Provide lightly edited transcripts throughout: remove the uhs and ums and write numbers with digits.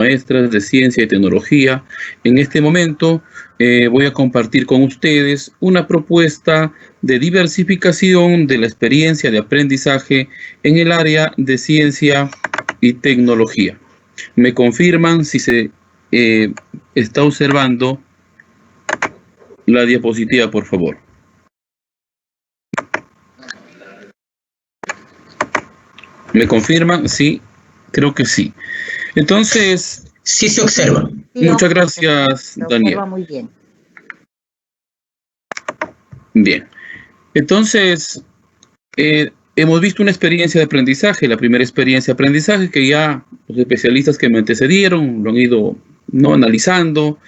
maestras de ciencia y tecnología. En este momento voy a compartir con ustedes una propuesta de diversificación de la experiencia de aprendizaje en el área de ciencia y tecnología. Me confirman si se está observando la diapositiva, por favor. ¿Me confirman? Sí, creo que sí. Entonces... Sí se observa. Muchas gracias, Daniel. Se observa muy bien. Bien. Entonces, hemos visto una experiencia de aprendizaje, la primera experiencia de aprendizaje que ya los especialistas que me antecedieron lo han ido analizando,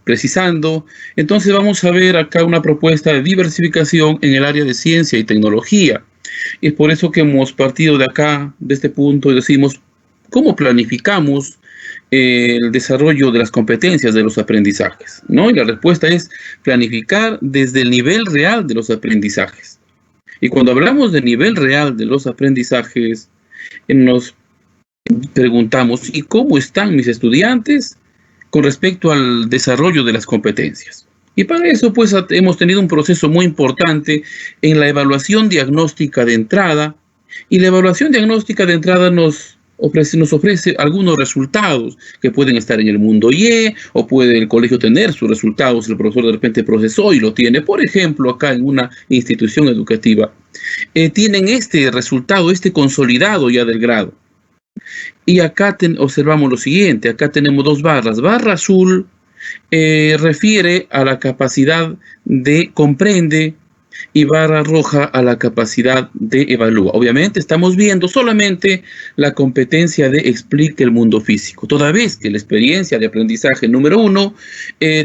precisando. Entonces vamos a ver acá una propuesta de diversificación en el área de ciencia y tecnología. Y es por eso que hemos partido de acá, de este punto, y decimos, ¿cómo planificamos el desarrollo de las competencias de los aprendizajes? ¿No? Y la respuesta es planificar desde el nivel real de los aprendizajes. Y cuando hablamos de nivel real de los aprendizajes, nos preguntamos, ¿y cómo están mis estudiantes con respecto al desarrollo de las competencias? Y para eso, pues, hemos tenido un proceso muy importante en la evaluación diagnóstica de entrada. Y la evaluación diagnóstica de entrada nos ofrece algunos resultados que pueden estar en el mundo Y, o puede el colegio tener sus resultados, el profesor de repente procesó y lo tiene. Por ejemplo, acá en una institución educativa, tienen este resultado, este consolidado ya del grado. Y acá observamos lo siguiente, acá tenemos dos barras. Barra azul refiere a la capacidad de comprende y barra roja a la capacidad de evalúa. Obviamente estamos viendo solamente la competencia de explica el mundo físico, toda vez que la experiencia de aprendizaje número 1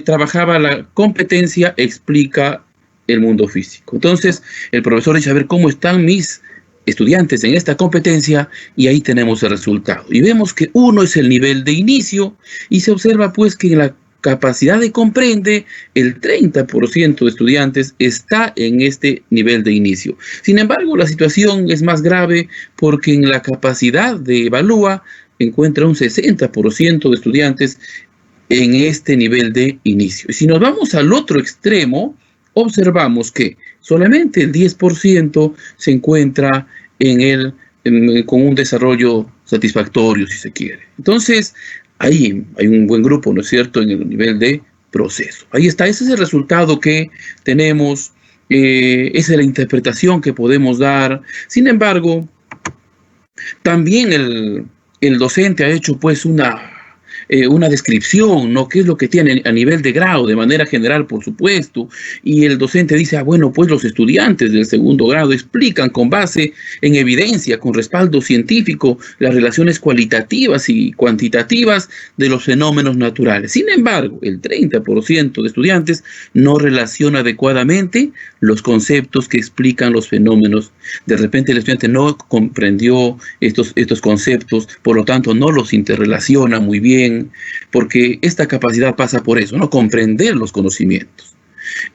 trabajaba la competencia explica el mundo físico. Entonces el profesor dice, a ver, ¿cómo están mis estudiantes en esta competencia? Y ahí tenemos el resultado. Y vemos que 1 es el nivel de inicio y se observa pues que en la capacidad de comprende, el 30% de estudiantes está en este nivel de inicio. Sin embargo, la situación es más grave porque en la capacidad de evalúa encuentra un 60% de estudiantes en este nivel de inicio. Y si nos vamos al otro extremo, observamos que solamente el 10% se encuentra con un desarrollo satisfactorio, si se quiere. Entonces, ahí hay un buen grupo, ¿no es cierto?, en el nivel de proceso. Ahí está, ese es el resultado que tenemos, esa es la interpretación que podemos dar. Sin embargo, también el docente ha hecho pues una descripción, ¿no? ¿Qué es lo que tiene a nivel de grado, de manera general, por supuesto? Y el docente dice, bueno, pues los estudiantes del segundo grado explican con base en evidencia, con respaldo científico, las relaciones cualitativas y cuantitativas de los fenómenos naturales. Sin embargo, el 30% de estudiantes no relaciona adecuadamente los conceptos que explican los fenómenos. De repente el estudiante no comprendió estos conceptos, por lo tanto no los interrelaciona muy bien, porque esta capacidad pasa por eso, ¿no? Comprender los conocimientos.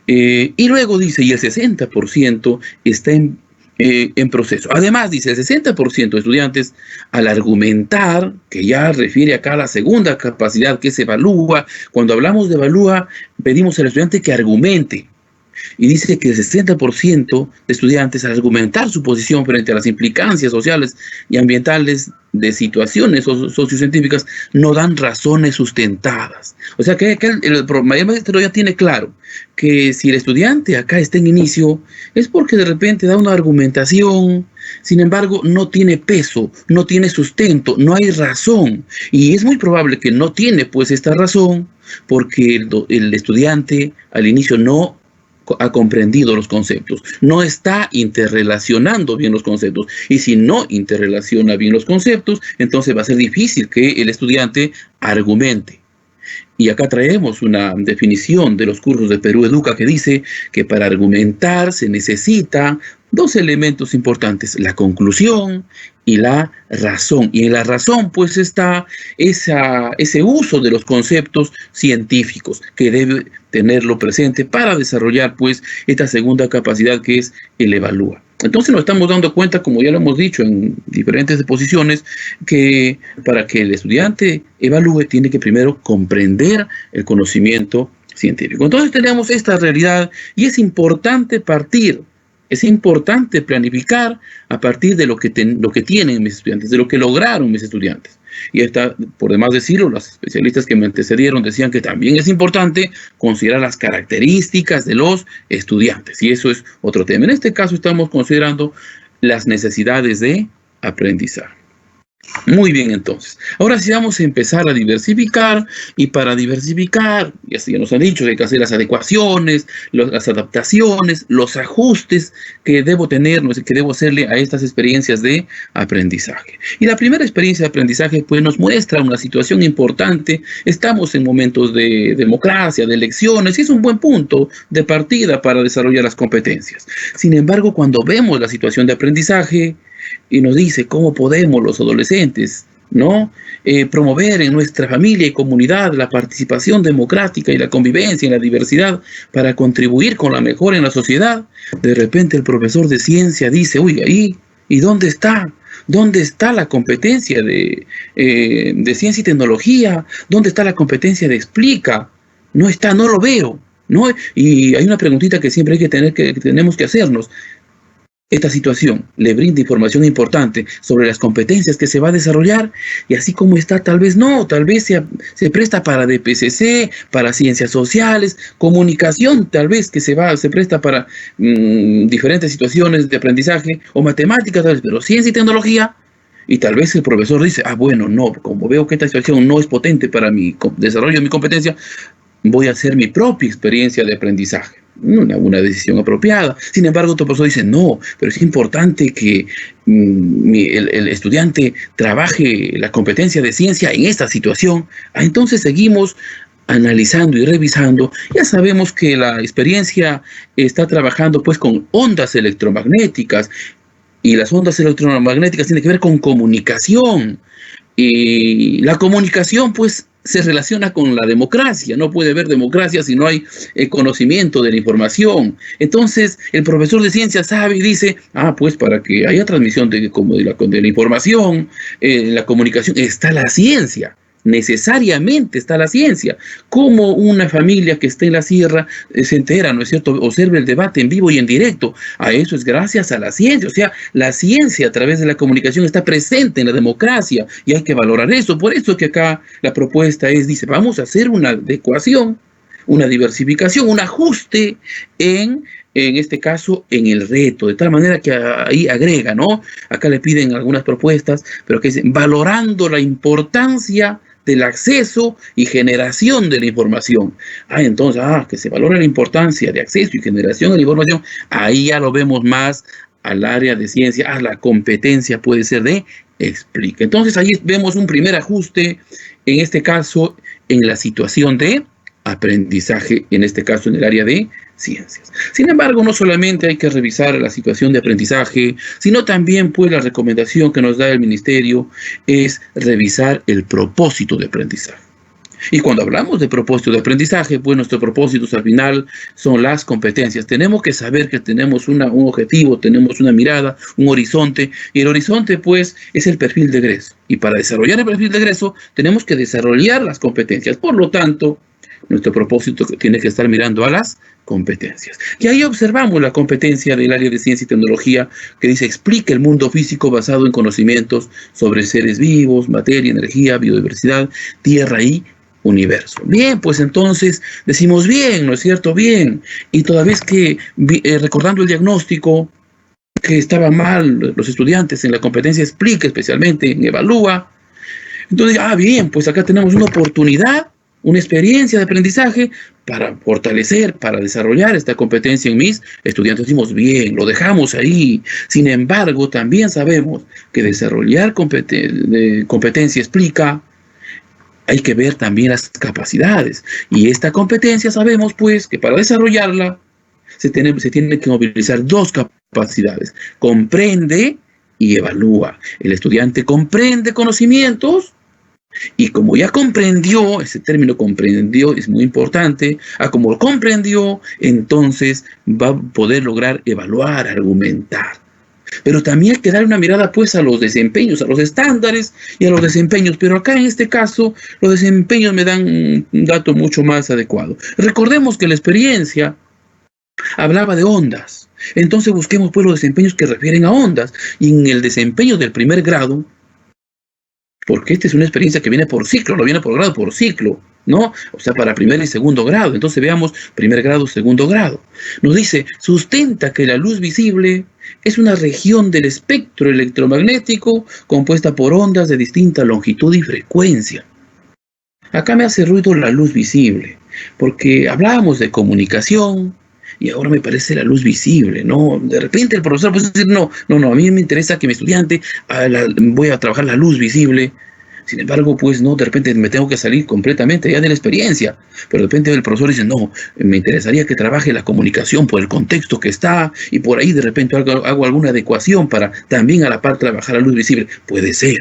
Y luego dice, y el 60% está en proceso. Además, dice, el 60% de estudiantes, al argumentar, que ya refiere acá a la segunda capacidad que se evalúa, cuando hablamos de evalúa, pedimos al estudiante que argumente. Y dice que el 60% de estudiantes, al argumentar su posición frente a las implicancias sociales y ambientales de situaciones sociocientíficas, no dan razones sustentadas. O sea que el maestro ya tiene claro que si el estudiante acá está en inicio, es porque de repente da una argumentación, sin embargo no tiene peso, no tiene sustento, no hay razón. Y es muy probable que no tiene pues esta razón porque el estudiante al inicio no ha comprendido los conceptos, no está interrelacionando bien los conceptos, y si no interrelaciona bien los conceptos, entonces va a ser difícil que el estudiante argumente. Y acá traemos una definición de los cursos de Perú Educa que dice que para argumentar se necesita dos elementos importantes, la conclusión y la razón. Y en la razón pues está ese uso de los conceptos científicos que debe tenerlo presente para desarrollar pues esta segunda capacidad que es el evalúa. Entonces nos estamos dando cuenta, como ya lo hemos dicho en diferentes posiciones, que para que el estudiante evalúe tiene que primero comprender el conocimiento científico. Entonces tenemos esta realidad y es importante es importante planificar a partir de lo que tienen mis estudiantes, de lo que lograron mis estudiantes. Y está, por demás decirlo, los especialistas que me antecedieron decían que también es importante considerar las características de los estudiantes. Y eso es otro tema. En este caso estamos considerando las necesidades de aprendizaje. Muy bien, entonces. Ahora sí vamos a empezar a diversificar, y para diversificar, ya nos han dicho que hay que hacer las adecuaciones, las adaptaciones, los ajustes que debo tener, que debo hacerle a estas experiencias de aprendizaje. Y la primera experiencia de aprendizaje pues nos muestra una situación importante. Estamos en momentos de democracia, de elecciones, y es un buen punto de partida para desarrollar las competencias. Sin embargo, cuando vemos la situación de aprendizaje, y nos dice cómo podemos los adolescentes, ¿no? Promover en nuestra familia y comunidad la participación democrática y la convivencia en la diversidad para contribuir con la mejora en la sociedad. De repente el profesor de ciencia dice, uy, ahí, ¿y dónde está? ¿Dónde está la competencia de ciencia y tecnología? ¿Dónde está la competencia de explica? No está, no lo veo, ¿no? Y hay una preguntita que siempre tenemos que hacernos. Esta situación le brinda información importante sobre las competencias que se va a desarrollar, y así como está, tal vez no, tal vez se presta para DPCC, para ciencias sociales, comunicación, tal vez que se presta para diferentes situaciones de aprendizaje, o matemáticas, tal vez, pero ciencia y tecnología. Y tal vez el profesor dice, bueno, no, como veo que esta situación no es potente para mi desarrollo de mi competencia, voy a hacer mi propia experiencia de aprendizaje. Una decisión apropiada. Sin embargo, otro profesor dice, no, pero es importante que el estudiante trabaje la competencia de ciencia en esta situación. Entonces seguimos analizando y revisando. Ya sabemos que la experiencia está trabajando pues con ondas electromagnéticas, y las ondas electromagnéticas tienen que ver con comunicación. Y la comunicación pues se relaciona con la democracia. No puede haber democracia si no hay conocimiento de la información. Entonces el profesor de ciencia sabe y dice, pues para que haya transmisión de la información, la comunicación, está la ciencia. Necesariamente está la ciencia. Como una familia que esté en la sierra se entera, ¿no es cierto?, observa el debate en vivo y en directo. A eso es gracias a la ciencia. O sea, la ciencia a través de la comunicación está presente en la democracia, y hay que valorar eso. Por eso que acá la propuesta dice, vamos a hacer una adecuación, una diversificación, un ajuste en este caso, en el reto, de tal manera que ahí agrega, ¿no? Acá le piden algunas propuestas, pero que dicen, valorando la importancia del acceso y generación de la información. Entonces, que se valore la importancia de acceso y generación de la información, ahí ya lo vemos más al área de ciencia. La competencia puede ser de explica. Entonces, ahí vemos un primer ajuste, en este caso, en la situación de aprendizaje, en este caso en el área de ciencias. Sin embargo, no solamente hay que revisar la situación de aprendizaje, sino también pues la recomendación que nos da el ministerio es revisar el propósito de aprendizaje. Y cuando hablamos de propósito de aprendizaje, pues nuestros propósitos al final son las competencias. Tenemos que saber que tenemos un objetivo, tenemos una mirada, un horizonte, y el horizonte pues es el perfil de egreso. Y para desarrollar el perfil de egreso tenemos que desarrollar las competencias. Por lo tanto, nuestro propósito tiene que estar mirando a las competencias. Y ahí observamos la competencia del área de ciencia y tecnología, que dice, explica el mundo físico basado en conocimientos sobre seres vivos, materia, energía, biodiversidad, tierra y universo. Bien, pues entonces decimos bien, ¿no es cierto? Bien. Y toda vez que, recordando el diagnóstico, que estaban mal los estudiantes en la competencia explica, especialmente en evalúa, entonces, bien, pues acá tenemos una oportunidad, una experiencia de aprendizaje para fortalecer, para desarrollar esta competencia en mis estudiantes. Decimos, bien, lo dejamos ahí. Sin embargo, también sabemos que desarrollar competencia explica, hay que ver también las capacidades. Y esta competencia sabemos, pues, que para desarrollarla se tiene que movilizar dos capacidades. Comprende y evalúa. El estudiante comprende conocimientos, y como ya comprendió, ese término comprendió es muy importante, como lo comprendió, entonces va a poder lograr evaluar, argumentar. Pero también hay que dar una mirada pues a los desempeños, a los estándares y a los desempeños. Pero acá en este caso los desempeños me dan un dato mucho más adecuado. Recordemos que la experiencia hablaba de ondas. Entonces busquemos pues los desempeños que refieren a ondas. Y en el desempeño del primer grado, porque esta es una experiencia que viene por ciclo, no viene por grado, por ciclo, ¿no? O sea, para primer y segundo grado. Entonces veamos primer grado, segundo grado. Nos dice, sustenta que la luz visible es una región del espectro electromagnético compuesta por ondas de distinta longitud y frecuencia. Acá me hace ruido la luz visible, porque hablábamos de comunicación y ahora me parece la luz visible, ¿no? De repente el profesor puede decir, no, a mí me interesa que mi estudiante voy a trabajar la luz visible. Sin embargo, pues no, de repente me tengo que salir completamente ya de la experiencia. Pero de repente el profesor dice, no, me interesaría que trabaje la comunicación por el contexto que está y por ahí de repente hago alguna adecuación para también a la par trabajar la luz visible. Puede ser,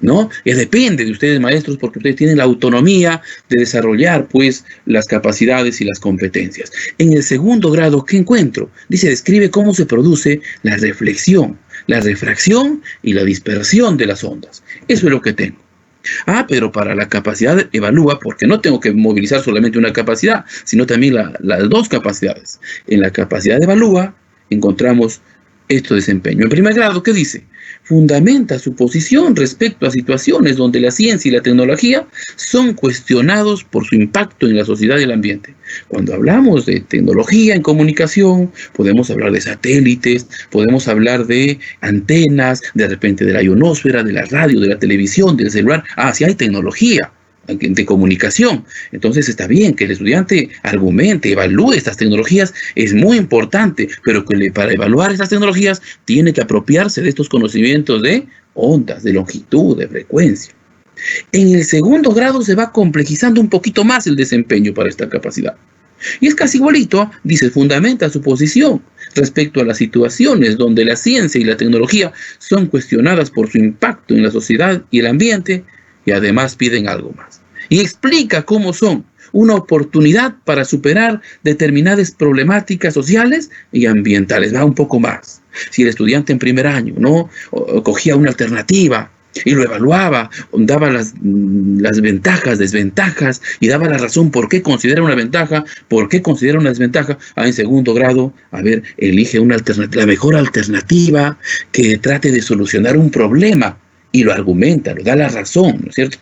¿no? Ya depende de ustedes, maestros, porque ustedes tienen la autonomía de desarrollar, pues, las capacidades y las competencias. En el segundo grado, ¿qué encuentro? Dice, describe cómo se produce la reflexión, la refracción y la dispersión de las ondas. Eso es lo que tengo. Pero para la capacidad evalúa, porque no tengo que movilizar solamente una capacidad, sino también las dos capacidades. En la capacidad evalúa encontramos este desempeño. En primer grado, ¿qué dice? Fundamenta su posición respecto a situaciones donde la ciencia y la tecnología son cuestionados por su impacto en la sociedad y el ambiente. Cuando hablamos de tecnología en comunicación, podemos hablar de satélites, podemos hablar de antenas, de repente de la ionosfera, de la radio, de la televisión, del celular. Sí hay tecnología de comunicación. Entonces está bien que el estudiante argumente, evalúe estas tecnologías, es muy importante, pero que para evaluar estas tecnologías tiene que apropiarse de estos conocimientos de ondas, de longitud, de frecuencia. En el segundo grado se va complejizando un poquito más el desempeño para esta capacidad. Y es casi igualito, dice, fundamenta su posición respecto a las situaciones donde la ciencia y la tecnología son cuestionadas por su impacto en la sociedad y el ambiente, y además piden algo más. Y explica cómo son una oportunidad para superar determinadas problemáticas sociales y ambientales. Va un poco más. Si el estudiante en primer año, ¿no?, cogía una alternativa y lo evaluaba, daba las ventajas, desventajas y daba la razón por qué considera una ventaja, por qué considera una desventaja. En segundo grado, elige una alternativa, la mejor alternativa que trate de solucionar un problema. Y lo argumenta, lo da la razón, ¿no es cierto?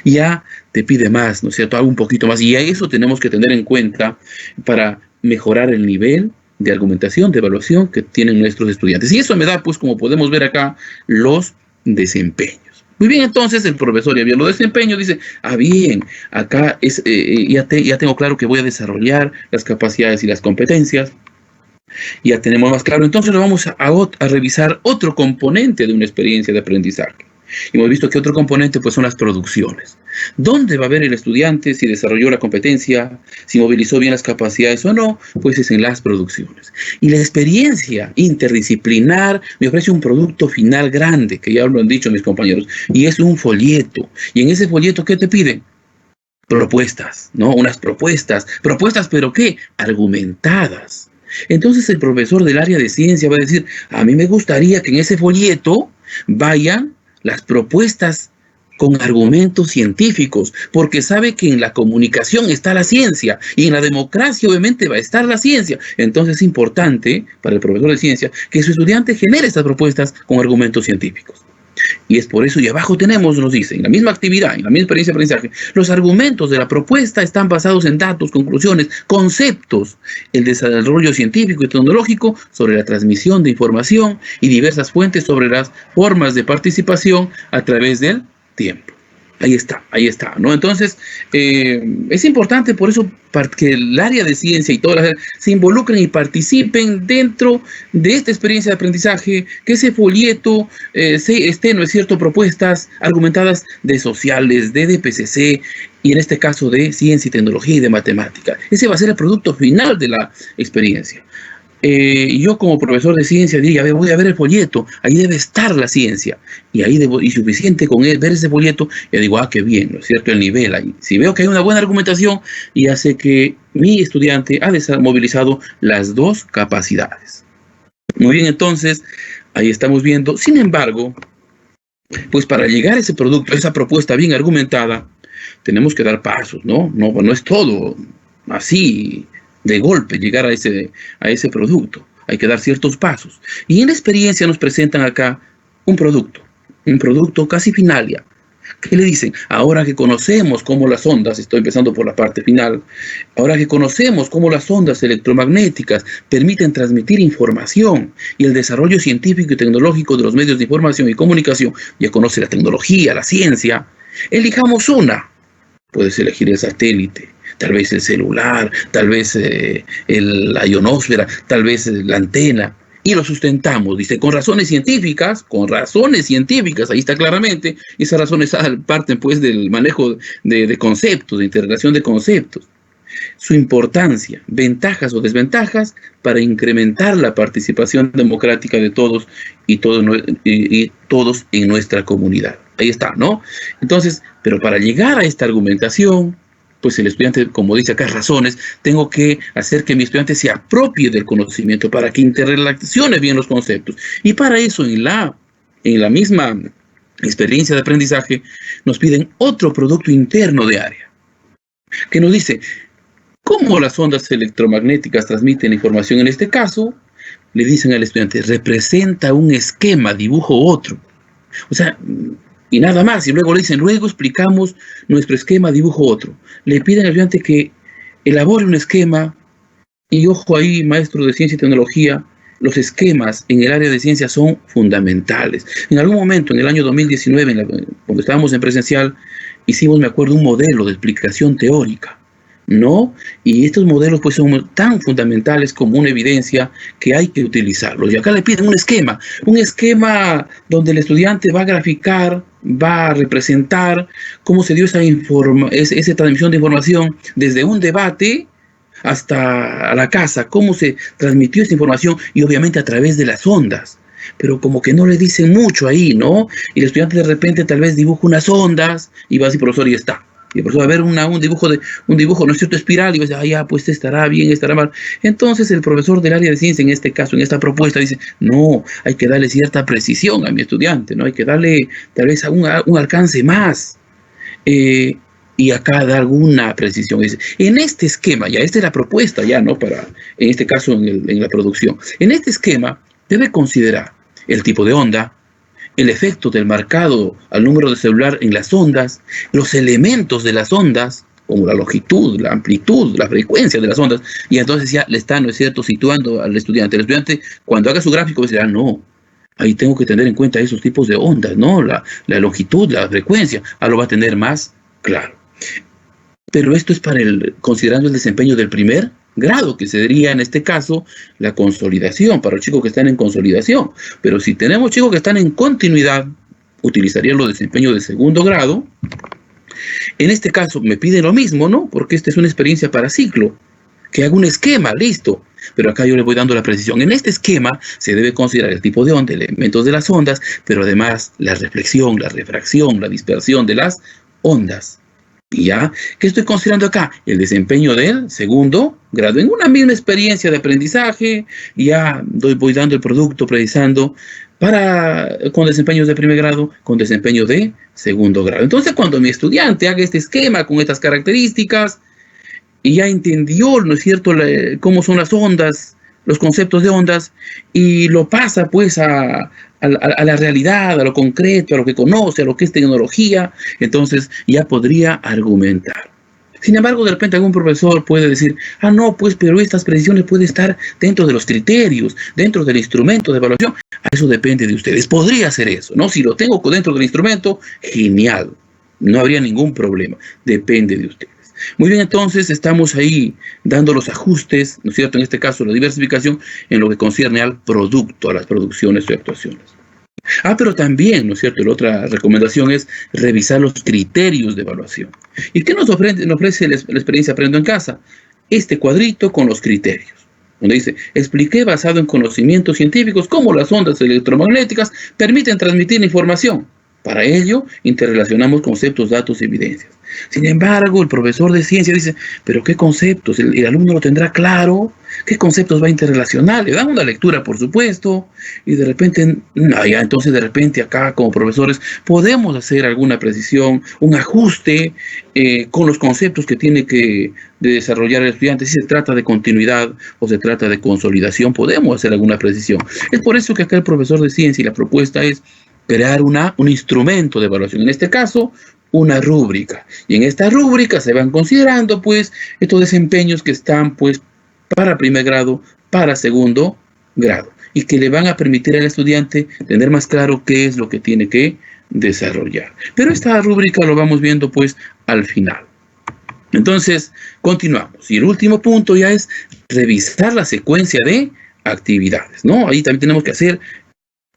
Ya te pide más, ¿no es cierto? Hago un poquito más. Y a eso tenemos que tener en cuenta para mejorar el nivel de argumentación, de evaluación que tienen nuestros estudiantes. Y eso me da, pues, como podemos ver acá, los desempeños. Muy bien, entonces el profesor ya vio los desempeños, dice, bien, acá ya tengo claro que voy a desarrollar las capacidades y las competencias. Ya tenemos más claro. Entonces vamos a revisar otro componente de una experiencia de aprendizaje. Y hemos visto que otro componente pues son las producciones. ¿Dónde va a ver el estudiante si desarrolló la competencia, si movilizó bien las capacidades o no? Pues es en las producciones. Y la experiencia interdisciplinar me ofrece un producto final grande, que ya lo han dicho mis compañeros, y es un folleto. Y en ese folleto, ¿qué te piden? Propuestas, ¿no? Unas propuestas. ¿Propuestas pero qué? Argumentadas. Entonces el profesor del área de ciencia va a decir, a mí me gustaría que en ese folleto vayan las propuestas con argumentos científicos, porque sabe que en la comunicación está la ciencia y en la democracia obviamente va a estar la ciencia. Entonces es importante para el profesor de ciencia que su estudiante genere estas propuestas con argumentos científicos. Y es por eso, y abajo tenemos, nos dice, en la misma actividad, en la misma experiencia de aprendizaje, los argumentos de la propuesta están basados en datos, conclusiones, conceptos, el desarrollo científico y tecnológico sobre la transmisión de información y diversas fuentes sobre las formas de participación a través del tiempo. Ahí está, ¿no? Entonces, es importante por eso que el área de ciencia y todas las se involucren y participen dentro de esta experiencia de aprendizaje, que ese folleto esté, ¿no es cierto?, propuestas argumentadas de sociales, de DPCC, y en este caso de ciencia y tecnología y de matemática. Ese va a ser el producto final de la experiencia. Yo como profesor de ciencia diría, voy a ver el folleto, ahí debe estar la ciencia, y suficiente con ver ese folleto, ya digo, qué bien, ¿no es cierto?, el nivel ahí. Si veo que hay una buena argumentación, ya sé que mi estudiante ha movilizado las dos capacidades. Muy bien, entonces, Ahí estamos viendo. Sin embargo, pues para llegar a ese producto, a esa propuesta bien argumentada, tenemos que dar pasos, ¿no? No es todo así de golpe llegar a ese producto. Hay que dar ciertos pasos. Y en la experiencia nos presentan acá un producto casi final ya. ¿Qué le dicen? Ahora que conocemos cómo las ondas, estoy empezando por la parte final, ahora que conocemos cómo las ondas electromagnéticas permiten transmitir información y el desarrollo científico y tecnológico de los medios de información y comunicación, ya conoce la tecnología, la ciencia, elijamos una. Puedes elegir el satélite, tal vez el celular, tal vez la ionosfera, tal vez la antena. Y lo sustentamos, dice, con razones científicas, ahí está claramente, y esas razones parten pues del manejo de conceptos, de integración de conceptos, su importancia, ventajas o desventajas para incrementar la participación democrática de todos y todos en nuestra comunidad. Ahí está, ¿no? Entonces, pero para llegar a esta argumentación, pues el estudiante, como dice acá, razones, tengo que hacer que mi estudiante se apropie del conocimiento para que interrelacione bien los conceptos. Y para eso, en la misma experiencia de aprendizaje, nos piden otro producto interno de área, que nos dice cómo las ondas electromagnéticas transmiten información. En este caso, le dicen al estudiante, representa un esquema, dibujo otro. O sea, y nada más, y luego le dicen, luego explicamos nuestro esquema, dibujo otro. Le piden al estudiante que elabore un esquema, y ojo ahí, maestro de ciencia y tecnología, los esquemas en el área de ciencia son fundamentales. En algún momento, en el año 2019, cuando estábamos en presencial, hicimos, me acuerdo, un modelo de explicación teórica, ¿no? Y estos modelos pues son tan fundamentales como una evidencia que hay que utilizarlos. Y acá le piden un esquema donde el estudiante va a graficar, va a representar cómo se dio esa transmisión de información desde un debate hasta la casa, cómo se transmitió esa información y obviamente a través de las ondas. Pero como que no le dicen mucho ahí, ¿no? Y el estudiante de repente tal vez dibuja unas ondas y va a decir, profesor, y está. Y el profesor va a ver un dibujo, ¿no es cierto?, espiral, y va a decir, ya, pues estará bien, estará mal. Entonces el profesor del área de ciencia, en este caso, en esta propuesta, dice, no, hay que darle cierta precisión a mi estudiante, ¿no? Hay que darle tal vez un alcance más. Y acá da alguna precisión. Dice, en este esquema, ya esta es la propuesta, ya, ¿no? En este caso, en la producción. En este esquema, debe considerar el tipo de onda, el efecto del marcado al número de celular en las ondas, los elementos de las ondas, como la longitud, la amplitud, la frecuencia de las ondas, y entonces ya le está, ¿no es cierto?, situando al estudiante. El estudiante, cuando haga su gráfico, dirá, no, ahí tengo que tener en cuenta esos tipos de ondas, ¿no? La longitud, la frecuencia, lo va a tener más claro. Pero esto es considerando el desempeño del primer grado, que sería en este caso la consolidación, para los chicos que están en consolidación. Pero si tenemos chicos que están en continuidad, utilizarían los desempeños de segundo grado. En este caso me pide lo mismo, ¿no? Porque esta es una experiencia para ciclo, que haga un esquema, listo. Pero acá yo le voy dando la precisión. En este esquema se debe considerar el tipo de onda, elementos de las ondas, pero además la reflexión, la refracción, la dispersión de las ondas. ¿Y ya? ¿Qué estoy considerando acá? El desempeño del segundo grado. En una misma experiencia de aprendizaje, ya voy dando el producto, precisando, con desempeños de primer grado, con desempeño de segundo grado. Entonces, cuando mi estudiante haga este esquema con estas características, y ya entendió, ¿no es cierto?, cómo son las ondas, los conceptos de ondas, y lo pasa pues a la realidad, a lo concreto, a lo que conoce, a lo que es tecnología, entonces ya podría argumentar. Sin embargo, de repente algún profesor puede decir, no, pues, pero estas precisiones pueden estar dentro de los criterios, dentro del instrumento de evaluación. Eso depende de ustedes. Podría ser eso, ¿no? Si lo tengo dentro del instrumento, genial. No habría ningún problema. Depende de ustedes. Muy bien, entonces estamos ahí dando los ajustes, ¿no es cierto?, en este caso la diversificación, en lo que concierne al producto, a las producciones y actuaciones. Pero también, ¿no es cierto?, la otra recomendación es revisar los criterios de evaluación. ¿Y qué nos ofrece la experiencia Aprendo en Casa? Este cuadrito con los criterios, donde dice, expliqué basado en conocimientos científicos cómo las ondas electromagnéticas permiten transmitir información. Para ello, interrelacionamos conceptos, datos y evidencias. Sin embargo, el profesor de ciencia dice, ¿pero qué conceptos? ¿El alumno lo tendrá claro? ¿Qué conceptos va a interrelacionar? Le dan una lectura, por supuesto, y de repente, entonces de repente acá como profesores podemos hacer alguna precisión, un ajuste con los conceptos que tiene que desarrollar el estudiante. Si se trata de continuidad o se trata de consolidación, podemos hacer alguna precisión. Es por eso que acá el profesor de ciencia y la propuesta es crear un instrumento de evaluación, en este caso, una rúbrica. Y en esta rúbrica se van considerando, pues, estos desempeños que están, pues, para primer grado, para segundo grado, y que le van a permitir al estudiante tener más claro qué es lo que tiene que desarrollar. Pero esta rúbrica lo vamos viendo, pues, al final. Entonces, continuamos. Y el último punto ya es revisar la secuencia de actividades, ¿no? Ahí también tenemos que hacer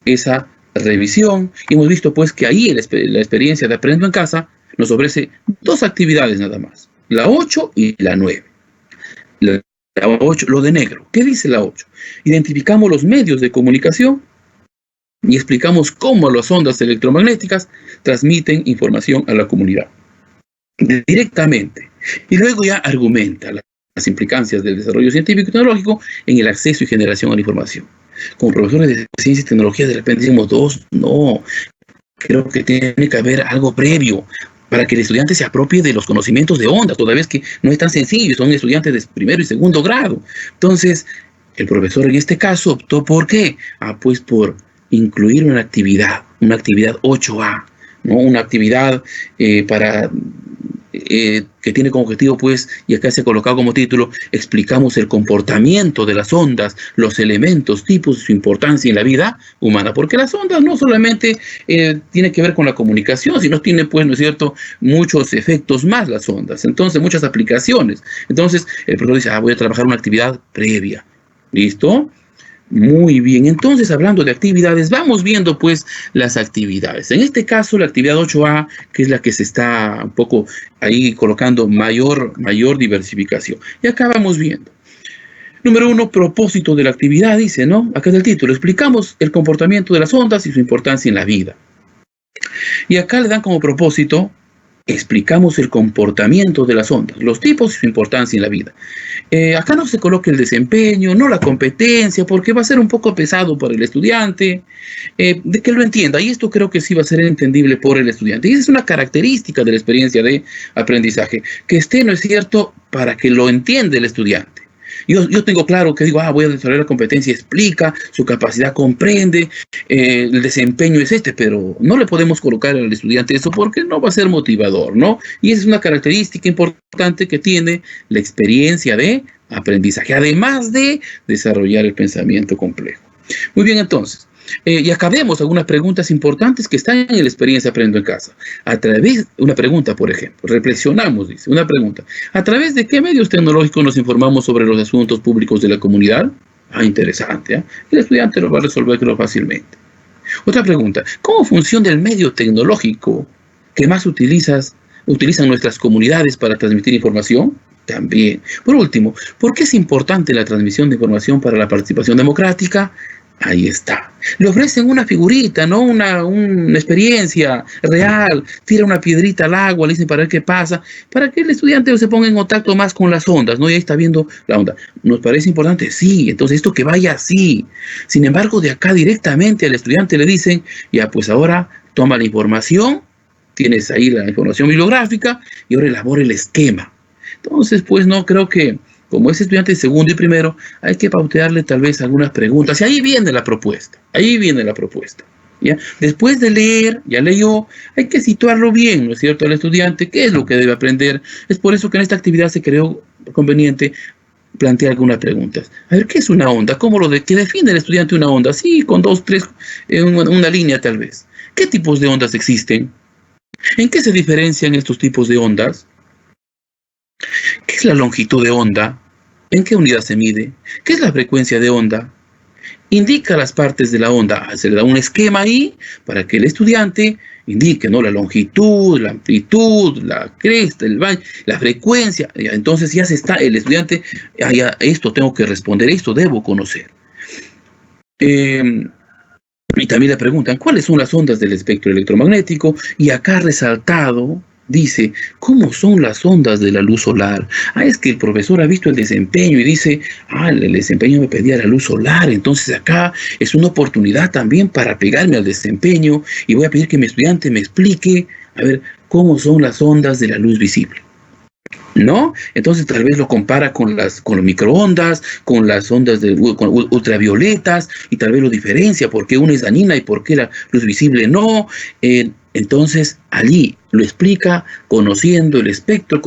esa revisión. Y hemos visto pues que ahí la experiencia de Aprendo en Casa nos ofrece 2 actividades nada más, la 8 y la 9. La 8, lo de negro. ¿Qué dice la 8? Identificamos los medios de comunicación y explicamos cómo las ondas electromagnéticas transmiten información a la comunidad directamente. Y luego ya argumenta las implicancias del desarrollo científico y tecnológico en el acceso y generación a la información. Como profesores de ciencia y tecnología, de repente decimos 2, no, creo que tiene que haber algo previo para que el estudiante se apropie de los conocimientos de ondas, toda vez que no es tan sencillo, son estudiantes de primero y segundo grado. Entonces, el profesor en este caso optó por ¿qué? Pues por incluir una actividad 8A, ¿no? Una actividad que tiene como objetivo, pues, y acá se ha colocado como título, explicamos el comportamiento de las ondas, los elementos, tipos y su importancia en la vida humana, porque las ondas no solamente tienen que ver con la comunicación, sino tiene, pues, ¿no es cierto?, muchos efectos más las ondas, entonces muchas aplicaciones. Entonces el profesor dice, voy a trabajar una actividad previa, ¿listo? Muy bien, entonces hablando de actividades, vamos viendo pues las actividades. En este caso la actividad 8A, que es la que se está un poco ahí colocando mayor diversificación. Y acá vamos viendo. Número 1, propósito de la actividad, dice, ¿no? Acá es el título, explicamos el comportamiento de las ondas y su importancia en la vida. Y acá le dan como propósito, explicamos el comportamiento de las ondas, los tipos y su importancia en la vida. Acá no se coloca el desempeño, no la competencia, porque va a ser un poco pesado para el estudiante, de que lo entienda. Y esto creo que sí va a ser entendible por el estudiante. Y esa es una característica de la experiencia de aprendizaje, que esté, ¿no es cierto?, para que lo entienda el estudiante. Yo tengo claro que digo, voy a desarrollar la competencia, explica, su capacidad comprende, el desempeño es pero no le podemos colocar al estudiante eso porque no va a ser motivador, ¿no? Y esa es una característica importante que tiene la experiencia de aprendizaje, además de desarrollar el pensamiento complejo. Muy bien, entonces, y acabemos algunas preguntas importantes que están en la experiencia Aprendo en Casa. A través, una pregunta, por ejemplo, reflexionamos, dice, una pregunta. ¿A través de qué medios tecnológicos nos informamos sobre los asuntos públicos de la comunidad? Interesante, El estudiante lo va a resolver fácilmente. Otra pregunta, ¿cómo funciona el medio tecnológico que más utilizan nuestras comunidades para transmitir información? También. Por último, ¿por qué es importante la transmisión de información para la participación democrática? Ahí está. Le ofrecen una figurita, ¿no? Una experiencia real. Tira una piedrita al agua, le dicen para ver qué pasa, para que el estudiante se ponga en contacto más con las ondas, ¿no? Y ahí está viendo la onda. ¿Nos parece importante? Sí. Entonces esto que vaya así. Sin embargo, de acá directamente al estudiante le dicen, ya pues ahora toma la información, tienes ahí la información bibliográfica y ahora elabora el esquema. Entonces, pues no creo que como es estudiante de segundo y primero, hay que pautearle tal vez algunas preguntas. Y ahí viene la propuesta. ¿Ya? Después de leer, ya leyó, hay que situarlo bien, ¿no es cierto?, al estudiante, qué es lo que debe aprender. Es por eso que en esta actividad se creó conveniente plantear algunas preguntas. A ver, ¿qué es una onda? ¿Qué define el estudiante una onda? Sí, con 2, 3, una línea tal vez. ¿Qué tipos de ondas existen? ¿En qué se diferencian estos tipos de ondas? ¿Qué es la longitud de onda? ¿En qué unidad se mide? ¿Qué es la frecuencia de onda? Indica las partes de la onda. Se le da un esquema ahí para que el estudiante indique, ¿no?, la longitud, la amplitud, la cresta, el valle, la frecuencia. Entonces ya el estudiante, esto tengo que responder, esto debo conocer. Y también le preguntan, ¿cuáles son las ondas del espectro electromagnético? Y acá resaltado, dice, ¿cómo son las ondas de la luz solar? Es que el profesor ha visto el desempeño y dice, el desempeño me pedía la luz solar, entonces acá es una oportunidad también para pegarme al desempeño y voy a pedir que mi estudiante me explique, a ver, cómo son las ondas de la luz visible. ¿No? Entonces tal vez lo compara con los microondas, con las ondas con ultravioletas, y tal vez lo diferencia, por qué una es dañina y por qué la luz visible no. Entonces allí lo explica, conociendo el espectro,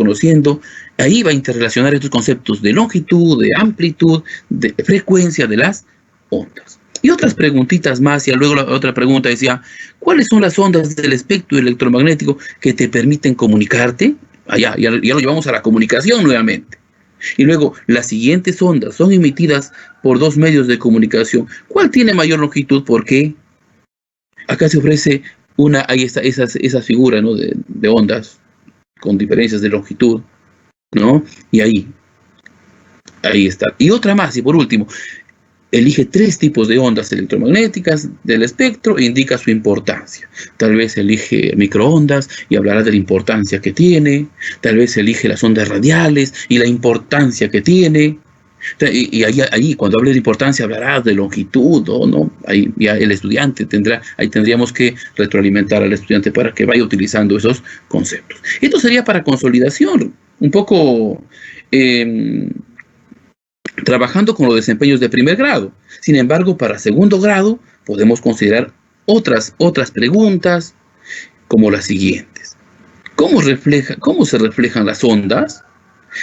ahí va a interrelacionar estos conceptos de longitud, de amplitud, de frecuencia de las ondas. Y otras preguntitas más, y luego la otra pregunta decía, ¿cuáles son las ondas del espectro electromagnético que te permiten comunicarte? Ya lo llevamos a la comunicación nuevamente. Y luego, las siguientes ondas son emitidas por dos medios de comunicación. ¿Cuál tiene mayor longitud? ¿Por qué? Acá se ofrece ahí está esa figura, ¿no? de ondas con diferencias de longitud, ¿no? Y ahí está. Y otra más, y por último, elige 3 tipos de ondas electromagnéticas del espectro e indica su importancia. Tal vez elige microondas y hablará de la importancia que tiene. Tal vez elige las ondas radiales y la importancia que tiene. Y ahí cuando hable de importancia hablará de longitud, ¿no? Ahí ya el estudiante tendríamos que retroalimentar al estudiante para que vaya utilizando esos conceptos. Esto sería para consolidación, un poco trabajando con los desempeños de primer grado. Sin embargo, para segundo grado podemos considerar otras preguntas como las siguientes. ¿Cómo se reflejan las ondas?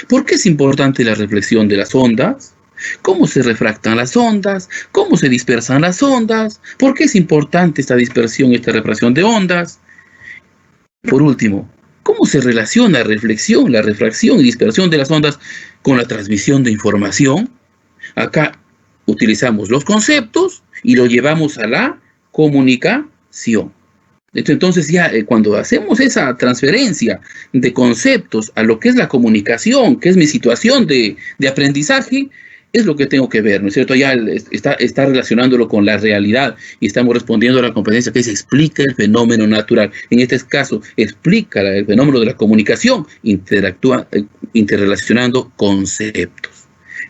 ¿Por qué es importante la reflexión de las ondas? ¿Cómo se refractan las ondas? ¿Cómo se dispersan las ondas? ¿Por qué es importante esta dispersión y esta refracción de ondas? Por último, ¿cómo se relaciona la refracción y dispersión de las ondas con la transmisión de información? Acá utilizamos los conceptos y lo llevamos a la comunicación. Entonces ya cuando hacemos esa transferencia de conceptos a lo que es la comunicación, que es mi situación de aprendizaje, es lo que tengo que ver, ¿no es cierto? Ya está relacionándolo con la realidad y estamos respondiendo a la competencia que dice explica el fenómeno natural. En este caso, explica el fenómeno de la comunicación, interrelacionando conceptos.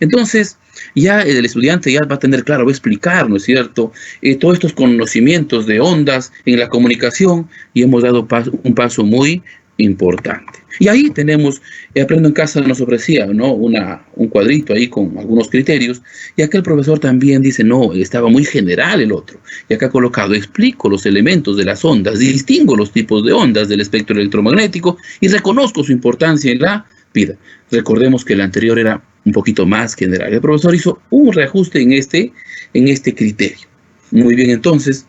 Entonces, ya el estudiante ya va a tener claro, va a explicar, ¿no es cierto?, todos estos conocimientos de ondas en la comunicación y hemos dado un paso muy importante. Y ahí tenemos, Aprendo en Casa nos ofrecía, ¿no?, un cuadrito ahí con algunos criterios, y acá el profesor también dice, no, estaba muy general el otro, y acá colocado, explico los elementos de las ondas, distingo los tipos de ondas del espectro electromagnético y reconozco su importancia en la vida. Recordemos que el anterior era un poquito más general. El profesor hizo un reajuste en este criterio. Muy bien, entonces,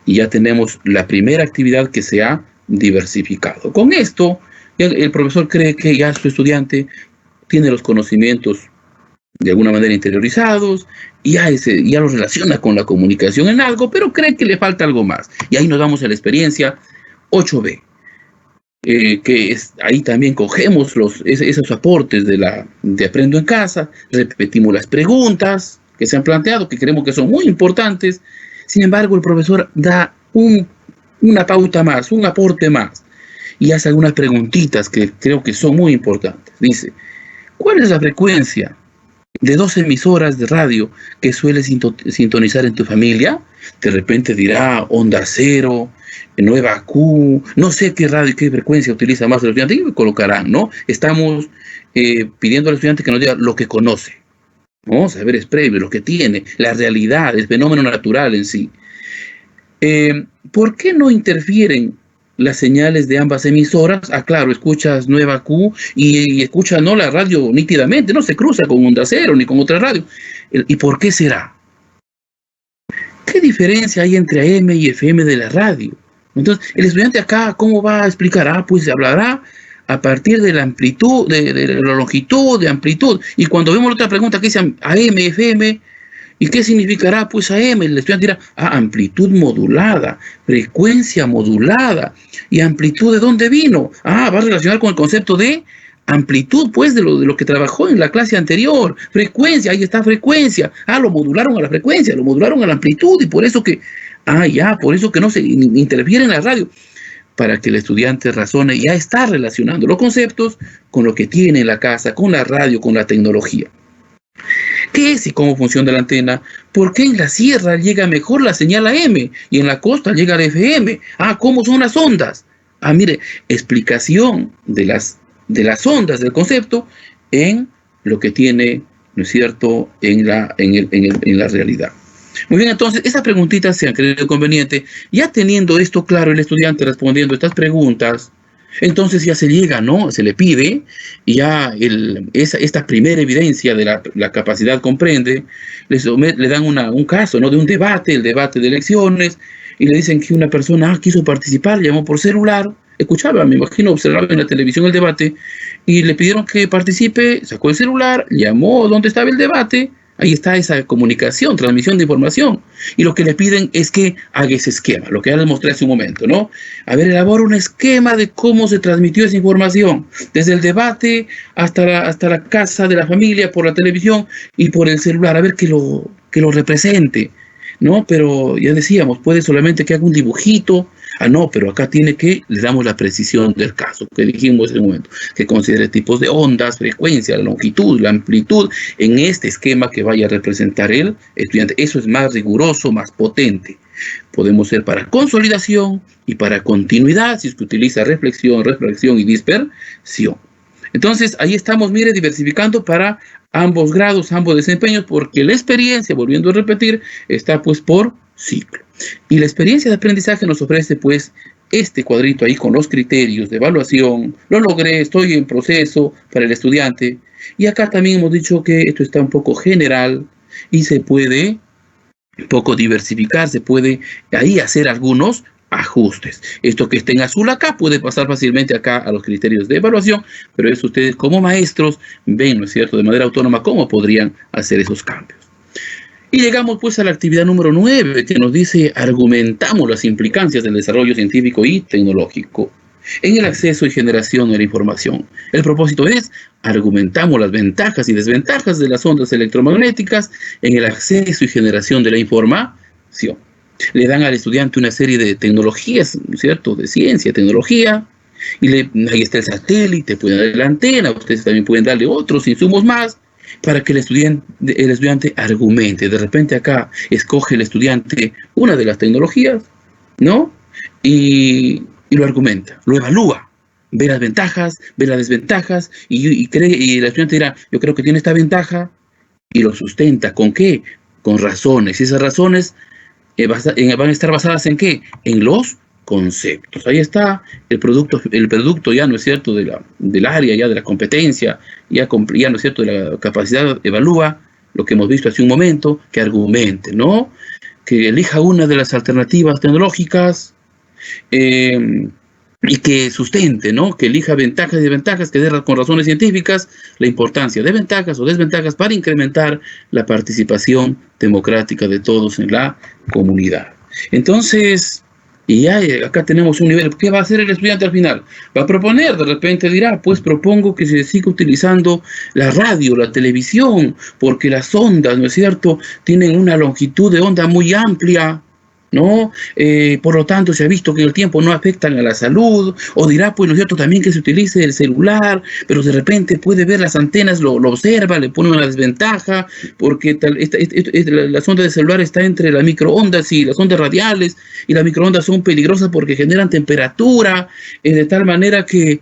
ya tenemos la primera actividad que se ha diversificado. Con esto, el profesor cree que ya su estudiante tiene los conocimientos de alguna manera interiorizados, y ya los relaciona con la comunicación en algo, pero cree que le falta algo más. Y ahí nos vamos a la experiencia 8B. Ahí también cogemos esos aportes de Aprendo en Casa, repetimos las preguntas que se han planteado, que creemos que son muy importantes. Sin embargo, el profesor da una pauta más, un aporte más, y hace algunas preguntitas que creo que son muy importantes. Dice, ¿cuál es la frecuencia de 2 emisoras de radio que sueles sintonizar en tu familia? De repente dirá Onda Cero, Nueva Q, no sé qué radio y qué frecuencia utiliza más el estudiante, y me colocarán, ¿no? Estamos pidiendo al estudiante que nos diga lo que conoce, ¿no? Saberes previos, lo que tiene, la realidad, el fenómeno natural en sí. ¿Por qué no interfieren las señales de ambas emisoras? Claro, escuchas Nueva Q y escuchas, ¿no?, la radio nítidamente, no se cruza con Onda Cero ni con otra radio. ¿Y por qué será? ¿Qué diferencia hay entre AM y FM de la radio? Entonces, el estudiante acá, ¿cómo va a explicar? Pues hablará a partir de la amplitud, de la longitud, de amplitud. Y cuando vemos la otra pregunta que dice AM, FM, ¿y qué significará? Pues AM, el estudiante dirá, amplitud modulada, frecuencia modulada. ¿Y amplitud de dónde vino? Va a relacionar con el concepto de amplitud, pues, de lo que trabajó en la clase anterior. Frecuencia, ahí está frecuencia. Lo modularon a la frecuencia, lo modularon a la amplitud, y por eso que Ah, ya, por eso que no se interfiere en la radio, para que el estudiante razone, ya está relacionando los conceptos con lo que tiene en la casa, con la radio, con la tecnología. ¿Qué es y cómo funciona la antena? ¿Por qué en la sierra llega mejor la señal AM y en la costa llega la FM? Ah, ¿cómo son las ondas? Ah, mire, explicación de las ondas del concepto en lo que tiene, ¿no es cierto?, en la realidad. Muy bien, entonces, estas preguntitas se han creído conveniente. Ya teniendo esto claro, el estudiante respondiendo estas preguntas, entonces ya se llega, ¿no? Se le pide, y ya esta primera evidencia de la capacidad comprende, le dan un caso, ¿no? De un debate, el debate de elecciones, y le dicen que una persona quiso participar, llamó por celular, escuchaba, me imagino, observaba en la televisión el debate, y le pidieron que participe, sacó el celular, llamó donde estaba el debate. Ahí está esa comunicación, transmisión de información. Y lo que le piden es que haga ese esquema, lo que ya les mostré hace un momento, ¿no? A ver, elabora un esquema de cómo se transmitió esa información, desde el debate hasta la casa de la familia, por la televisión y por el celular, a ver que lo represente, ¿no? Pero ya decíamos, puede solamente que haga un dibujito. Ah, no, pero acá le damos la precisión del caso, que dijimos en un momento, que considere tipos de ondas, frecuencia, la longitud, la amplitud, en este esquema que vaya a representar el estudiante. Eso es más riguroso, más potente. Podemos ser para consolidación y para continuidad, si es que utiliza reflexión y dispersión. Entonces, ahí estamos, mire, diversificando para ambos grados, ambos desempeños, porque la experiencia, volviendo a repetir, está pues por ciclo. Y la experiencia de aprendizaje nos ofrece pues este cuadrito ahí con los criterios de evaluación. Lo logré, estoy en proceso para el estudiante. Y acá también hemos dicho que esto está un poco general y se puede un poco diversificar, se puede ahí hacer algunos ajustes. Esto que está en azul acá puede pasar fácilmente acá a los criterios de evaluación, pero eso ustedes como maestros ven, ¿no es cierto?, de manera autónoma cómo podrían hacer esos cambios. Y llegamos pues a la actividad número 9, que nos dice: argumentamos las implicancias del desarrollo científico y tecnológico en el acceso y generación de la información. El propósito es: argumentamos las ventajas y desventajas de las ondas electromagnéticas en el acceso y generación de la información. Le dan al estudiante una serie de tecnologías, ¿cierto?, de ciencia, tecnología, y ahí está el satélite, pueden darle la antena, ustedes también pueden darle otros insumos más, para que el estudiante argumente. De repente acá escoge el estudiante una de las tecnologías, ¿no? Y lo argumenta, lo evalúa, ve las ventajas, ve las desventajas, y el estudiante dirá: yo creo que tiene esta ventaja, y lo sustenta. ¿Con qué? Con razones. Y esas razones van a estar basadas ¿en qué? En los conceptos. Ahí está el producto ya, ¿no es cierto?, del área, ya de la competencia, ya, ¿no es cierto?, de la capacidad. Evalúa lo que hemos visto hace un momento, que argumente, ¿no?, que elija una de las alternativas tecnológicas, y que sustente, ¿no?, que elija ventajas y desventajas, que dé con razones científicas la importancia de ventajas o desventajas para incrementar la participación democrática de todos en la comunidad. Entonces, y ya acá tenemos un nivel. ¿Qué va a hacer el estudiante al final? Va a proponer, de repente dirá: pues propongo que se siga utilizando la radio, la televisión, porque las ondas, ¿no es cierto?, tienen una longitud de onda muy amplia, ¿no? Por lo tanto, se ha visto que en el tiempo no afectan a la salud. O dirá, pues, ¿no es cierto?, también que se utilice el celular, pero de repente puede ver las antenas, lo observa, le pone una desventaja, porque la sonda de celular está entre las microondas y las ondas radiales, y las microondas son peligrosas porque generan temperatura, de tal manera que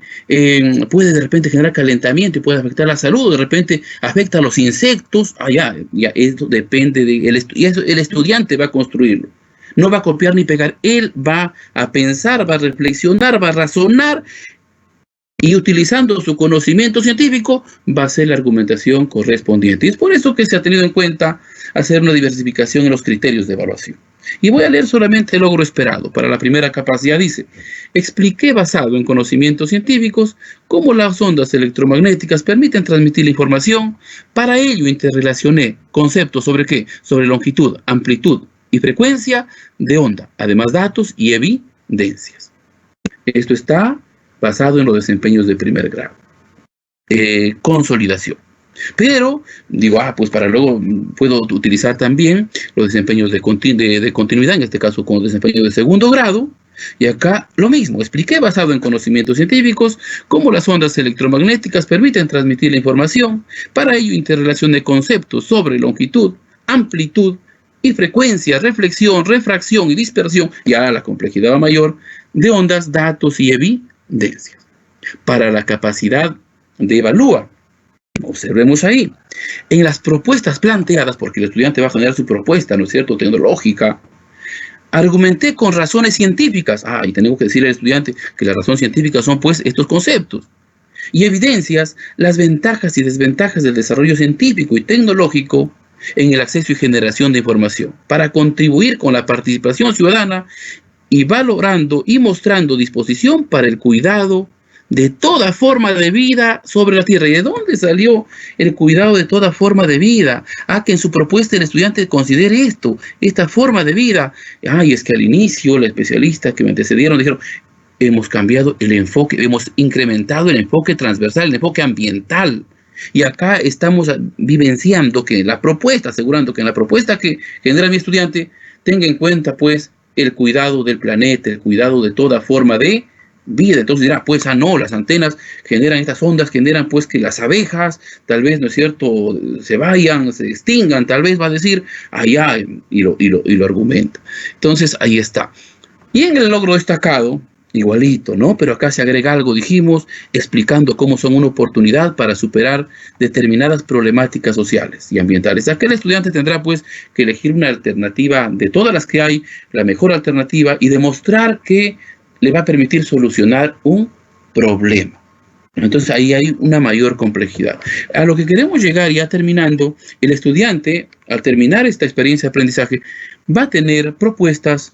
puede de repente generar calentamiento y puede afectar la salud. De repente afecta a los insectos. Ya esto depende el estudiante va a construirlo. No va a copiar ni pegar, él va a pensar, va a reflexionar, va a razonar, y utilizando su conocimiento científico va a hacer la argumentación correspondiente. Y es por eso que se ha tenido en cuenta hacer una diversificación en los criterios de evaluación. Y voy a leer solamente el logro esperado. Para la primera capacidad dice: expliqué, basado en conocimientos científicos, cómo las ondas electromagnéticas permiten transmitir la información. Para ello interrelacioné conceptos sobre ¿qué? Sobre longitud, amplitud y frecuencia de onda, además datos y evidencias. Esto está basado en los desempeños de primer grado. Consolidación. Pero digo, pues para luego puedo utilizar también los desempeños de continuidad, en este caso con desempeño de segundo grado. Y acá lo mismo, expliqué basado en conocimientos científicos cómo las ondas electromagnéticas permiten transmitir la información. Para ello interrelacioné conceptos sobre longitud, amplitud y frecuencia, reflexión, refracción y dispersión, ya la complejidad mayor, de ondas, datos y evidencias. Para la capacidad de evaluar, observemos ahí, en las propuestas planteadas, porque el estudiante va a generar su propuesta, ¿no es cierto?, tecnológica, argumenté con razones científicas. Y tenemos que decirle al estudiante que las razones científicas son pues estos conceptos. Y evidencias las ventajas y desventajas del desarrollo científico y tecnológico en el acceso y generación de información, para contribuir con la participación ciudadana y valorando y mostrando disposición para el cuidado de toda forma de vida sobre la tierra. ¿Y de dónde salió el cuidado de toda forma de vida? Que en su propuesta el estudiante considere esta forma de vida. Y es que al inicio, los especialistas que me antecedieron dijeron, hemos cambiado el enfoque, hemos incrementado el enfoque transversal, el enfoque ambiental. Y acá estamos vivenciando que la propuesta, asegurando que en la propuesta que genera mi estudiante, tenga en cuenta pues el cuidado del planeta, el cuidado de toda forma de vida. Entonces dirá, pues no, las antenas generan estas ondas, generan pues que las abejas, tal vez, ¿no es cierto?, se vayan, se extingan, tal vez va a decir, y lo argumenta. Entonces ahí está. Y en el logro destacado, igualito, ¿no? Pero acá se agrega algo, dijimos, explicando cómo son una oportunidad para superar determinadas problemáticas sociales y ambientales. Acá el estudiante tendrá pues que elegir una alternativa de todas las que hay, la mejor alternativa, y demostrar que le va a permitir solucionar un problema. Entonces ahí hay una mayor complejidad. A lo que queremos llegar, ya terminando, el estudiante, al terminar esta experiencia de aprendizaje, va a tener propuestas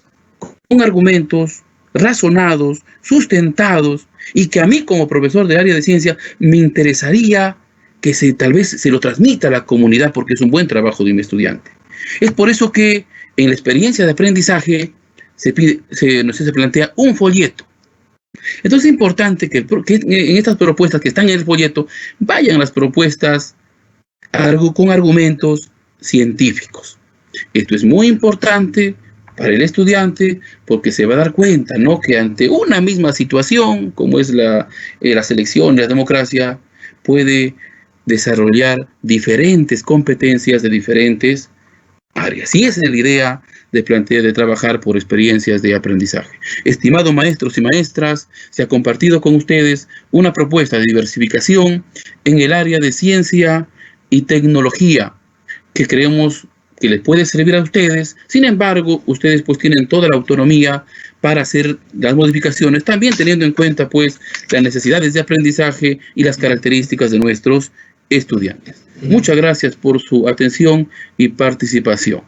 con argumentos razonados, sustentados, y que a mí como profesor de área de ciencia me interesaría que tal vez se lo transmita a la comunidad, porque es un buen trabajo de mi estudiante. Es por eso que en la experiencia de aprendizaje se plantea un folleto. Entonces es importante que en estas propuestas que están en el folleto vayan las propuestas con argumentos científicos. Esto es muy importante para el estudiante porque se va a dar cuenta, ¿no?, que ante una misma situación, como es la selección, la democracia, puede desarrollar diferentes competencias de diferentes áreas. Y esa es la idea de trabajar por experiencias de aprendizaje. Estimados maestros y maestras, se ha compartido con ustedes una propuesta de diversificación en el área de ciencia y tecnología que creemos que les puede servir a ustedes. Sin embargo, ustedes pues tienen toda la autonomía para hacer las modificaciones, también teniendo en cuenta pues las necesidades de aprendizaje y las características de nuestros estudiantes. Muchas gracias por su atención y participación.